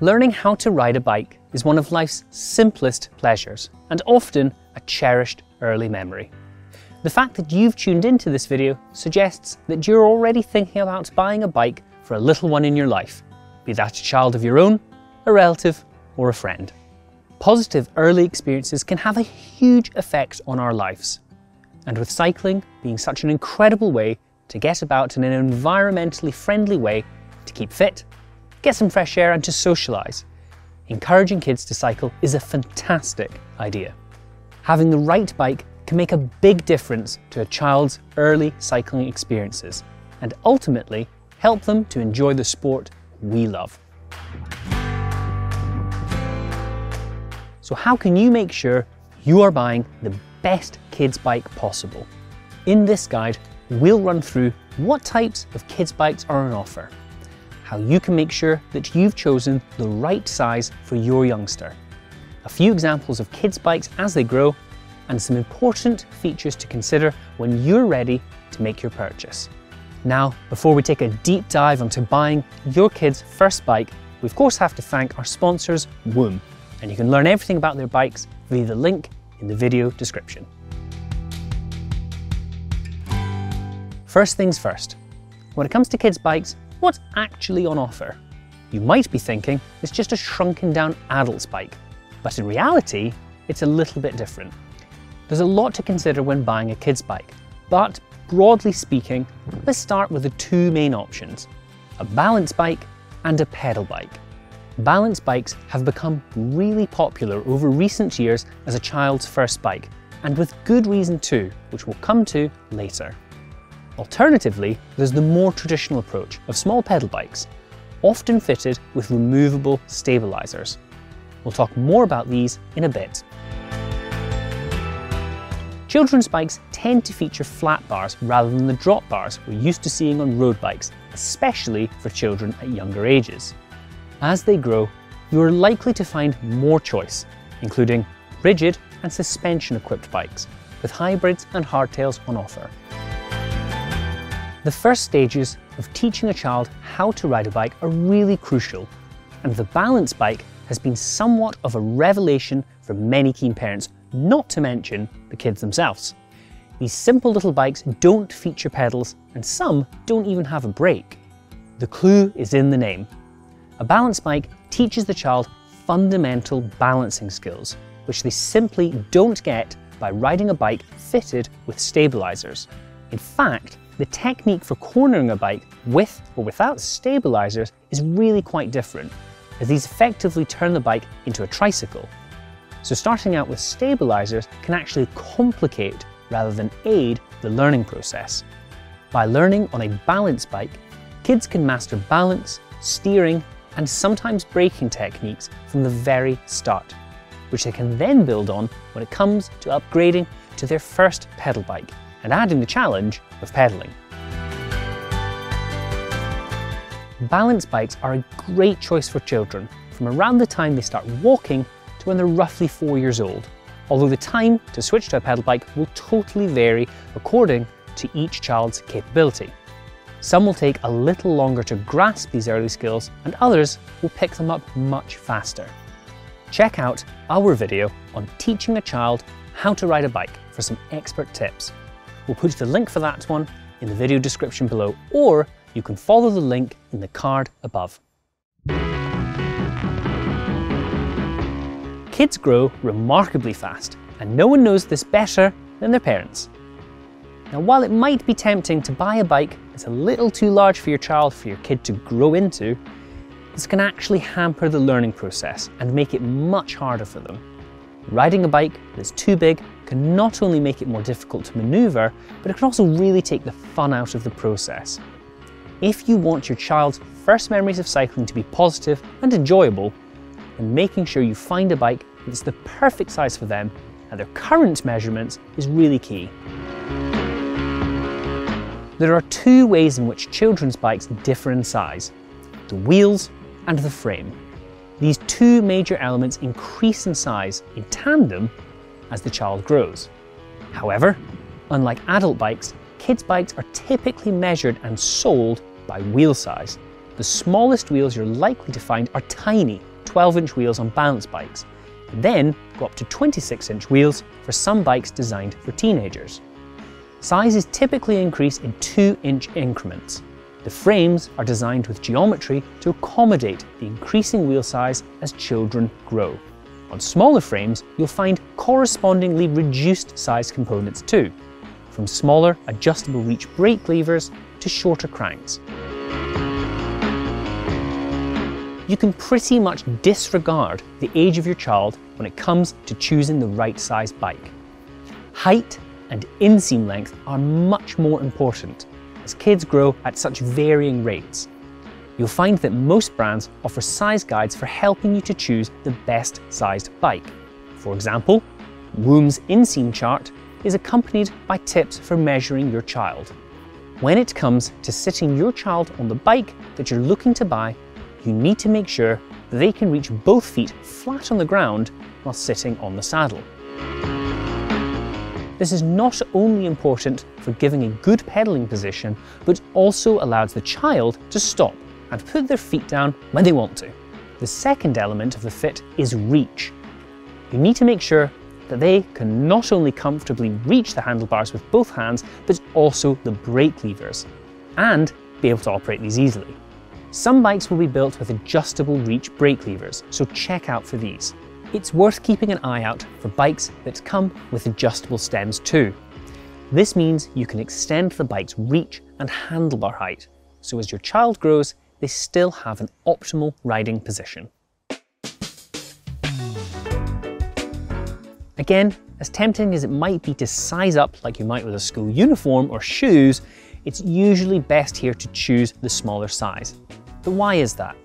Learning how to ride a bike is one of life's simplest pleasures and often a cherished early memory. The fact that you've tuned into this video suggests that you're already thinking about buying a bike for a little one in your life, be that a child of your own, a relative, or a friend. Positive early experiences can have a huge effect on our lives. And with cycling being such an incredible way to get about in an environmentally friendly way to keep fit, get some fresh air and to socialise, encouraging kids to cycle is a fantastic idea. Having the right bike can make a big difference to a child's early cycling experiences and ultimately help them to enjoy the sport we love. So how can you make sure you are buying the best kids bike possible? In this guide, we'll run through what types of kids bikes are on offer, how you can make sure that you've chosen the right size for your youngster, a few examples of kids bikes as they grow, and some important features to consider when you're ready to make your purchase. Now, before we take a deep dive into buying your kid's first bike, we of course have to thank our sponsors, Woom, and you can learn everything about their bikes via the link in the video description. First things first, when it comes to kids bikes, what's actually on offer? You might be thinking it's just a shrunken down adult's bike, but in reality, it's a little bit different. There's a lot to consider when buying a kid's bike, but broadly speaking, let's start with the two main options, a balance bike and a pedal bike. Balance bikes have become really popular over recent years as a child's first bike, and with good reason too, which we'll come to later. Alternatively, there's the more traditional approach of small pedal bikes, often fitted with removable stabilisers. We'll talk more about these in a bit. Children's bikes tend to feature flat bars rather than the drop bars we're used to seeing on road bikes, especially for children at younger ages. As they grow, you are likely to find more choice, including rigid and suspension-equipped bikes, with hybrids and hardtails on offer. The first stages of teaching a child how to ride a bike are really crucial, and the balance bike has been somewhat of a revelation for many keen parents, not to mention the kids themselves. These simple little bikes don't feature pedals, and some don't even have a brake. The clue is in the name. A balance bike teaches the child fundamental balancing skills, which they simply don't get by riding a bike fitted with stabilisers. In fact, the technique for cornering a bike with or without stabilisers is really quite different, as these effectively turn the bike into a tricycle. So starting out with stabilisers can actually complicate rather than aid the learning process. By learning on a balance bike, kids can master balance, steering, and sometimes braking techniques from the very start, which they can then build on when it comes to upgrading to their first pedal bike and adding the challenge of pedaling. Balance bikes are a great choice for children from around the time they start walking to when they're roughly 4 years old, although the time to switch to a pedal bike will totally vary according to each child's capability. Some will take a little longer to grasp these early skills, and others will pick them up much faster. Check out our video on teaching a child how to ride a bike for some expert tips. We'll put the link for that one in the video description below, or you can follow the link in the card above. Kids grow remarkably fast, and no one knows this better than their parents. Now, while it might be tempting to buy a bike that's a little too large for your child for your kid to grow into, this can actually hamper the learning process and make it much harder for them. Riding a bike that's too big can not only make it more difficult to maneuver, but it can also really take the fun out of the process. If you want your child's first memories of cycling to be positive and enjoyable, then making sure you find a bike that's the perfect size for them at their current measurements is really key. There are two ways in which children's bikes differ in size: the wheels and the frame. These two major elements increase in size in tandem as the child grows. However, unlike adult bikes, kids' bikes are typically measured and sold by wheel size. The smallest wheels you're likely to find are tiny, 12-inch wheels on balance bikes, and then go up to 26-inch wheels for some bikes designed for teenagers. Sizes typically increase in 2-inch increments. The frames are designed with geometry to accommodate the increasing wheel size as children grow. On smaller frames, you'll find correspondingly reduced size components too, from smaller adjustable reach brake levers to shorter cranks. You can pretty much disregard the age of your child when it comes to choosing the right size bike. Height and inseam length are much more important as kids grow at such varying rates. You'll find that most brands offer size guides for helping you to choose the best sized bike. For example, Woom's inseam chart is accompanied by tips for measuring your child. When it comes to sitting your child on the bike that you're looking to buy, you need to make sure that they can reach both feet flat on the ground while sitting on the saddle. This is not only important for giving a good pedaling position, but also allows the child to stop and put their feet down when they want to. The second element of the fit is reach. You need to make sure that they can not only comfortably reach the handlebars with both hands, but also the brake levers, and be able to operate these easily. Some bikes will be built with adjustable reach brake levers, so check out for these. It's worth keeping an eye out for bikes that come with adjustable stems too. This means you can extend the bike's reach and handlebar height, so as your child grows, they still have an optimal riding position. Again, as tempting as it might be to size up like you might with a school uniform or shoes, it's usually best here to choose the smaller size. But why is that?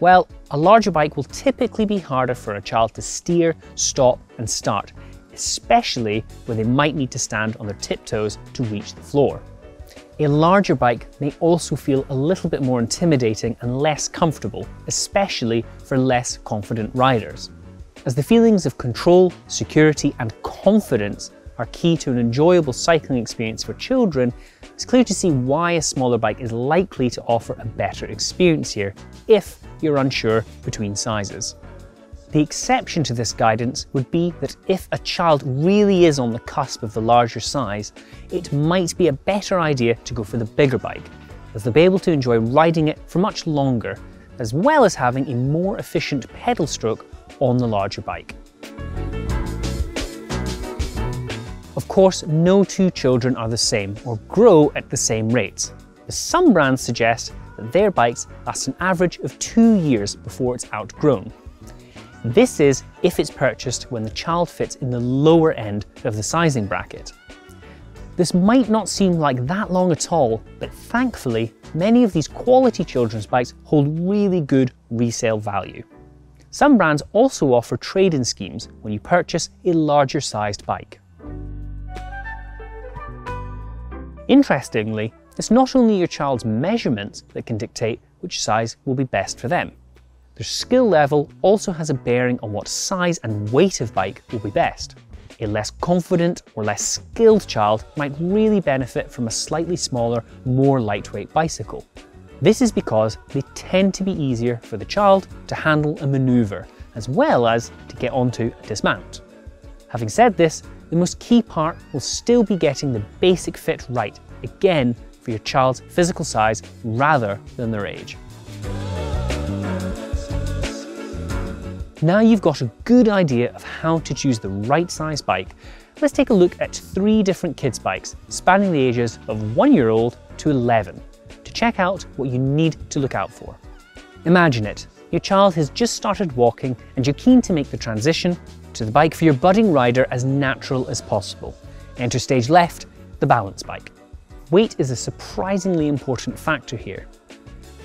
Well, a larger bike will typically be harder for a child to steer, stop and start, especially where they might need to stand on their tiptoes to reach the floor. A larger bike may also feel a little bit more intimidating and less comfortable, especially for less confident riders. As the feelings of control, security and confidence are key to an enjoyable cycling experience for children, it's clear to see why a smaller bike is likely to offer a better experience here if you're unsure between sizes. The exception to this guidance would be that if a child really is on the cusp of the larger size, it might be a better idea to go for the bigger bike, as they'll be able to enjoy riding it for much longer, as well as having a more efficient pedal stroke on the larger bike. Of course, no two children are the same or grow at the same rates. Some brands suggest that their bikes last an average of 2 years before it's outgrown. This is if it's purchased when the child fits in the lower end of the sizing bracket. This might not seem like that long at all, but thankfully, many of these quality children's bikes hold really good resale value. Some brands also offer trade-in schemes when you purchase a larger sized bike. Interestingly, it's not only your child's measurements that can dictate which size will be best for them. Their skill level also has a bearing on what size and weight of bike will be best. A less confident or less skilled child might really benefit from a slightly smaller, more lightweight bicycle. This is because they tend to be easier for the child to handle and maneuver, as well as to get onto and dismount. Having said this, the most key part will still be getting the basic fit right, again for your child's physical size rather than their age. Now you've got a good idea of how to choose the right size bike, let's take a look at 3 different kids' bikes spanning the ages of 1-year-old to 11 to check out what you need to look out for. Imagine it, your child has just started walking and you're keen to make the transition to the bike for your budding rider as natural as possible. Enter stage left, the balance bike. Weight is a surprisingly important factor here.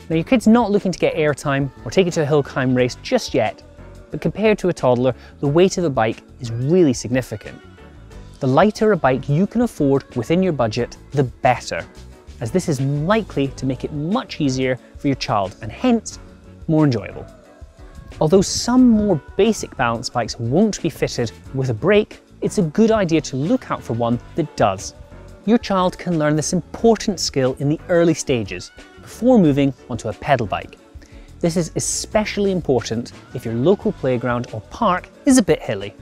Now your kid's not looking to get airtime or take it to a hill climb race just yet, but compared to a toddler, the weight of a bike is really significant. The lighter a bike you can afford within your budget, the better, as this is likely to make it much easier for your child and hence more enjoyable. Although some more basic balance bikes won't be fitted with a brake, it's a good idea to look out for one that does. Your child can learn this important skill in the early stages before moving onto a pedal bike. This is especially important if your local playground or park is a bit hilly.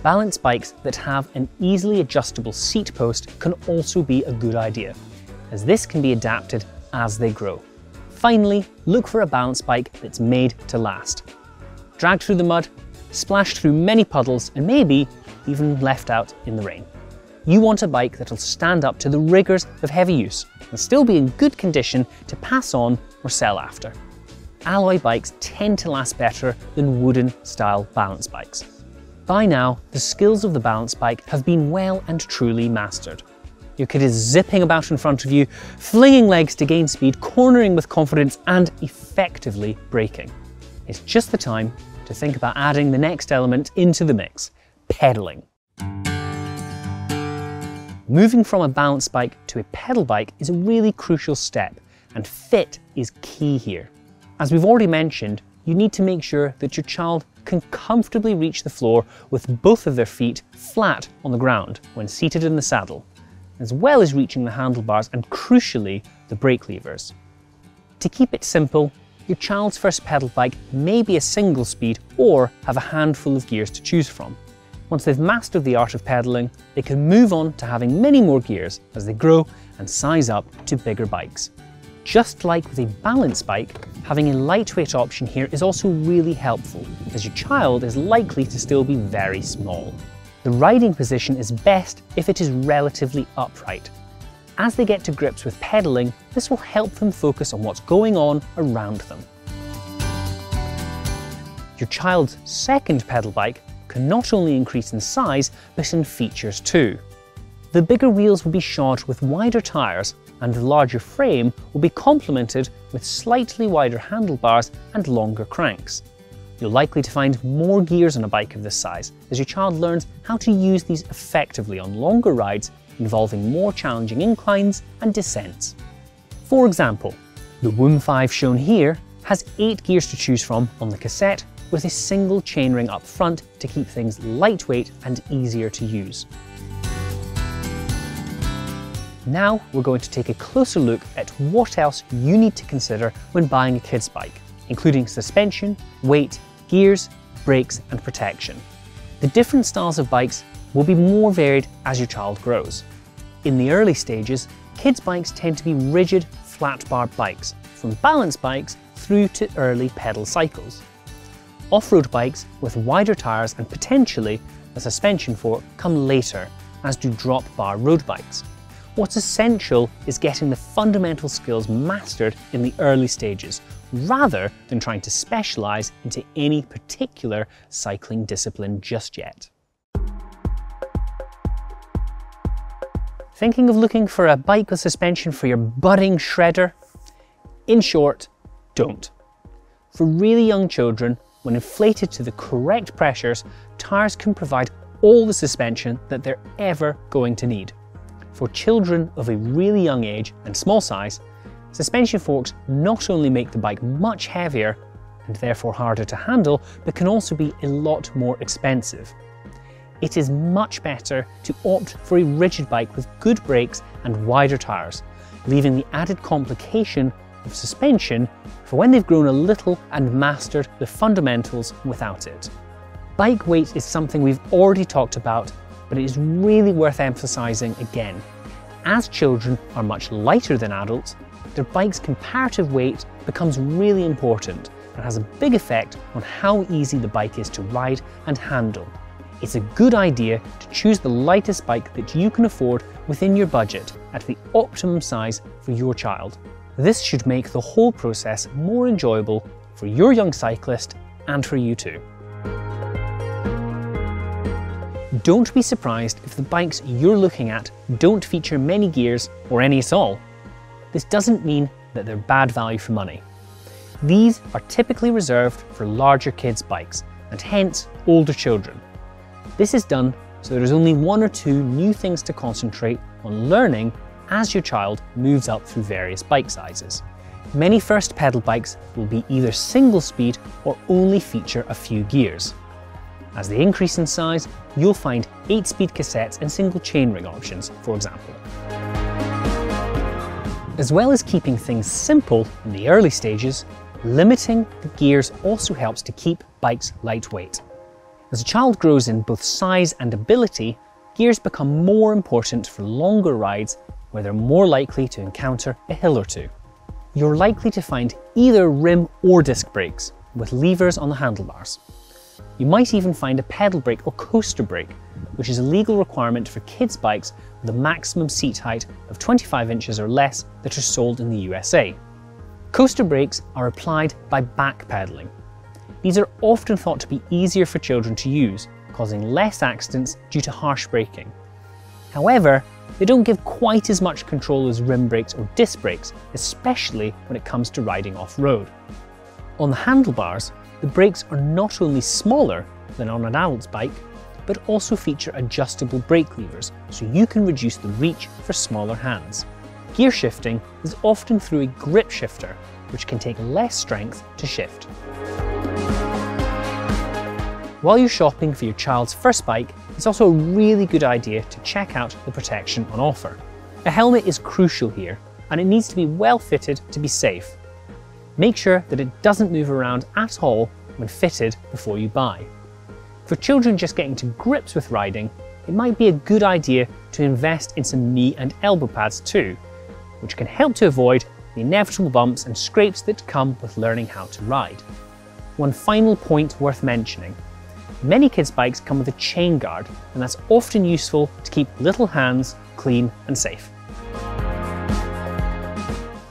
Balance bikes that have an easily adjustable seat post can also be a good idea, as this can be adapted as they grow. Finally, look for a balance bike that's made to last. Dragged through the mud, splashed through many puddles, and maybe even left out in the rain. You want a bike that'll stand up to the rigours of heavy use and still be in good condition to pass on or sell after. Alloy bikes tend to last better than wooden style balance bikes. By now, the skills of the balance bike have been well and truly mastered. Your kid is zipping about in front of you, flinging legs to gain speed, cornering with confidence, and effectively braking. It's just the time to think about adding the next element into the mix: pedalling. Moving from a balance bike to a pedal bike is a really crucial step, and fit is key here. As we've already mentioned, you need to make sure that your child can comfortably reach the floor with both of their feet flat on the ground when seated in the saddle, as well as reaching the handlebars and, crucially, the brake levers. To keep it simple, your child's first pedal bike may be a single speed or have a handful of gears to choose from. Once they've mastered the art of pedalling, they can move on to having many more gears as they grow and size up to bigger bikes. Just like with a balance bike, having a lightweight option here is also really helpful, as your child is likely to still be very small. The riding position is best if it is relatively upright. As they get to grips with pedalling, this will help them focus on what's going on around them. Your child's second pedal bike can not only increase in size, but in features too. The bigger wheels will be shod with wider tyres, and the larger frame will be complemented with slightly wider handlebars and longer cranks. You're likely to find more gears on a bike of this size, as your child learns how to use these effectively on longer rides involving more challenging inclines and descents. For example, the Woom 5 shown here has 8 gears to choose from on the cassette, with a single chainring up front to keep things lightweight and easier to use. Now we're going to take a closer look at what else you need to consider when buying a kid's bike, including suspension, weight, gears, brakes and protection. The different styles of bikes will be more varied as your child grows. In the early stages, kids' bikes tend to be rigid, flat-bar bikes, from balance bikes through to early pedal cycles. Off-road bikes with wider tyres and potentially a suspension fork come later, as do drop-bar road bikes. What's essential is getting the fundamental skills mastered in the early stages, rather than trying to specialise into any particular cycling discipline just yet. Thinking of looking for a bike with suspension for your budding shredder? In short, don't. For really young children, when inflated to the correct pressures, tyres can provide all the suspension that they're ever going to need. For children of a really young age and small size, suspension forks not only make the bike much heavier and therefore harder to handle, but can also be a lot more expensive. It is much better to opt for a rigid bike with good brakes and wider tyres, leaving the added complication of suspension for when they've grown a little and mastered the fundamentals without it. Bike weight is something we've already talked about, but it is really worth emphasising again. As children are much lighter than adults, their bike's comparative weight becomes really important and has a big effect on how easy the bike is to ride and handle. It's a good idea to choose the lightest bike that you can afford within your budget at the optimum size for your child. This should make the whole process more enjoyable for your young cyclist and for you too. Don't be surprised if the bikes you're looking at don't feature many gears or any at all. This doesn't mean that they're bad value for money. These are typically reserved for larger kids' bikes and hence older children. This is done so there is only 1 or 2 new things to concentrate on learning as your child moves up through various bike sizes. Many first pedal bikes will be either single speed or only feature a few gears. As they increase in size, you'll find 8-speed cassettes and single chainring options, for example. As well as keeping things simple in the early stages, limiting the gears also helps to keep bikes lightweight. As a child grows in both size and ability, gears become more important for longer rides where they're more likely to encounter a hill or two. You're likely to find either rim or disc brakes with levers on the handlebars. You might even find a pedal brake or coaster brake, which is a legal requirement for kids' bikes with a maximum seat height of 25 inches or less that are sold in the USA. Coaster brakes are applied by backpedaling. These are often thought to be easier for children to use, causing less accidents due to harsh braking. However, they don't give quite as much control as rim brakes or disc brakes, especially when it comes to riding off-road. On the handlebars, the brakes are not only smaller than on an adult's bike, but also feature adjustable brake levers so you can reduce the reach for smaller hands. Gear shifting is often through a grip shifter, which can take less strength to shift. While you're shopping for your child's first bike, it's also a really good idea to check out the protection on offer. A helmet is crucial here, and it needs to be well fitted to be safe. Make sure that it doesn't move around at all when fitted before you buy. For children just getting to grips with riding, it might be a good idea to invest in some knee and elbow pads too, which can help to avoid the inevitable bumps and scrapes that come with learning how to ride. One final point worth mentioning. Many kids' bikes come with a chain guard, and that's often useful to keep little hands clean and safe.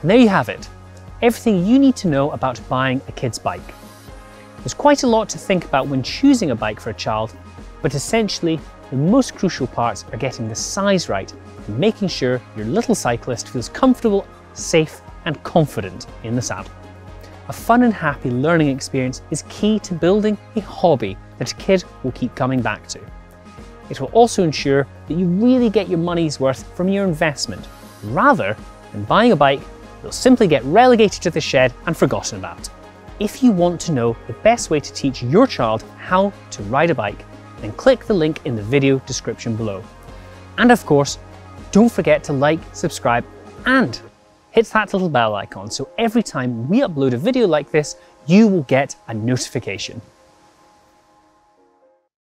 And there you have it, everything you need to know about buying a kid's bike. There's quite a lot to think about when choosing a bike for a child, but essentially the most crucial parts are getting the size right and making sure your little cyclist feels comfortable, safe and confident in the saddle. A fun and happy learning experience is key to building a hobby that a kid will keep coming back to. It will also ensure that you really get your money's worth from your investment, rather than buying a bike that will simply get relegated to the shed and forgotten about. If you want to know the best way to teach your child how to ride a bike, then click the link in the video description below. And of course, don't forget to like, subscribe and hit that little bell icon so every time we upload a video like this, you will get a notification.